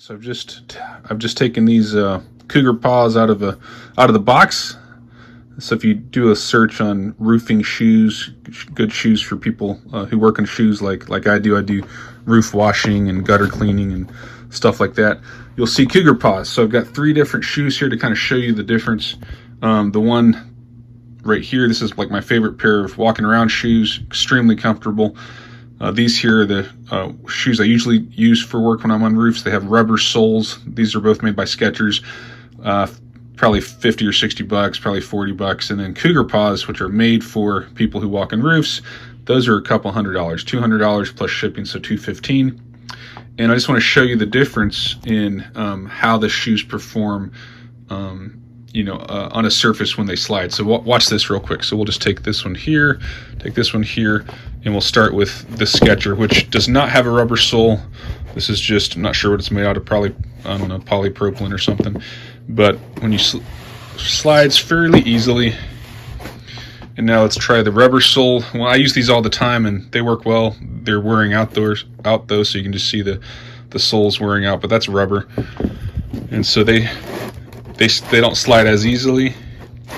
So I've just taken these Cougar Paws out of the box. So if you do a search on roofing shoes, good shoes for people who work in shoes like I do roof washing and gutter cleaning and stuff like that, you'll see Cougar Paws. So I've got 3 different shoes here to kind of show you the difference. The one right here, this is like my favorite pair of walking around shoes, extremely comfortable. These here are the shoes I usually use for work when I'm on roofs. They have rubber soles. These are both made by Skechers. Probably 50 or 60 bucks, probably 40 bucks. And then Cougar Paws, which are made for people who walk on roofs, those are a couple $100, $200 plus shipping, so $215. And I just want to show you the difference in how the shoes perform on a surface when they slide. So watch this real quick. So we'll just take this one here, and we'll start with the Skecher, which does not have a rubber sole. This is just, I'm not sure what it's made out of, probably, I don't know, polypropylene or something. But when you slides fairly easily. And now let's try the rubber sole. Well, I use these all the time and they work well. They're wearing out though, so you can just see the soles wearing out, but that's rubber. And so they don't slide as easily,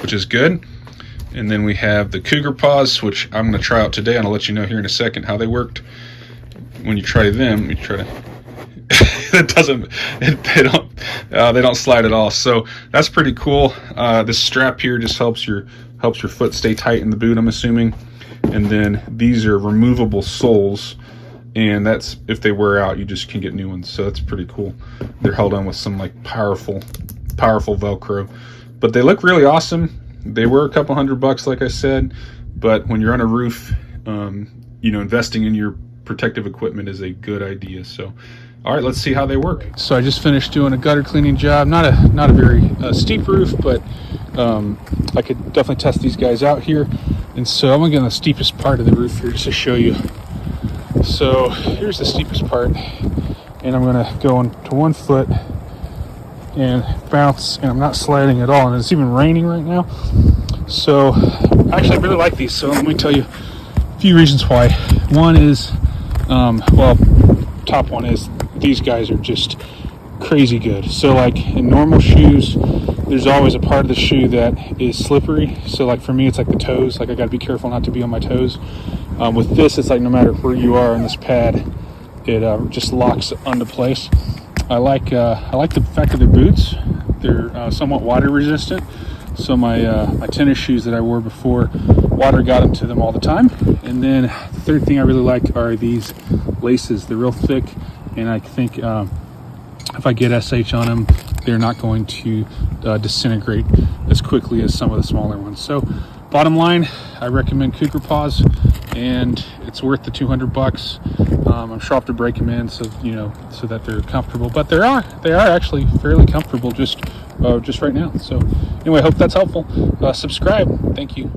which is good. And then we have the Cougar Paws, which I'm going to try out today, and I'll let you know here in a second how they worked. When you try them, you try to they don't slide at all. So that's pretty cool. This strap here just helps your foot stay tight in the boot, I'm assuming. And then these are removable soles, and that's, if they wear out, you just can get new ones. So that's pretty cool. They're held on with some like powerful Velcro, but they look really awesome. They were a couple $100, like I said, but when you're on a roof, investing in your protective equipment is a good idea. So all right, let's see how they work. So I just finished doing a gutter cleaning job. Not a very steep roof, but I could definitely test these guys out here. And so I'm gonna get on the steepest part of the roof here just to show you. So here's the steepest part, and I'm gonna go on to 1 foot and bounce, and I'm not sliding at all, and it's even raining right now. So actually I really like these, so let me tell you a few reasons why. One is, top one is these guys are just crazy good. So like in normal shoes, there's always a part of the shoe that is slippery. So like for me, it's like the toes. Like I gotta be careful not to be on my toes. With this, it's like no matter where you are on this pad, it just locks onto place. I like the fact that they're boots. They're somewhat water resistant. So my tennis shoes that I wore before, water got into them all the time. And then the third thing I really like are these laces. They're real thick, and I think if I get SH on them, they're not going to disintegrate as quickly as some of the smaller ones. So bottom line, I recommend Cougar Paws, and it's worth the $200. I'm sure I'll have to break them in so that they're comfortable, but they are actually fairly comfortable just right now. So anyway, I hope that's helpful. Subscribe. Thank you.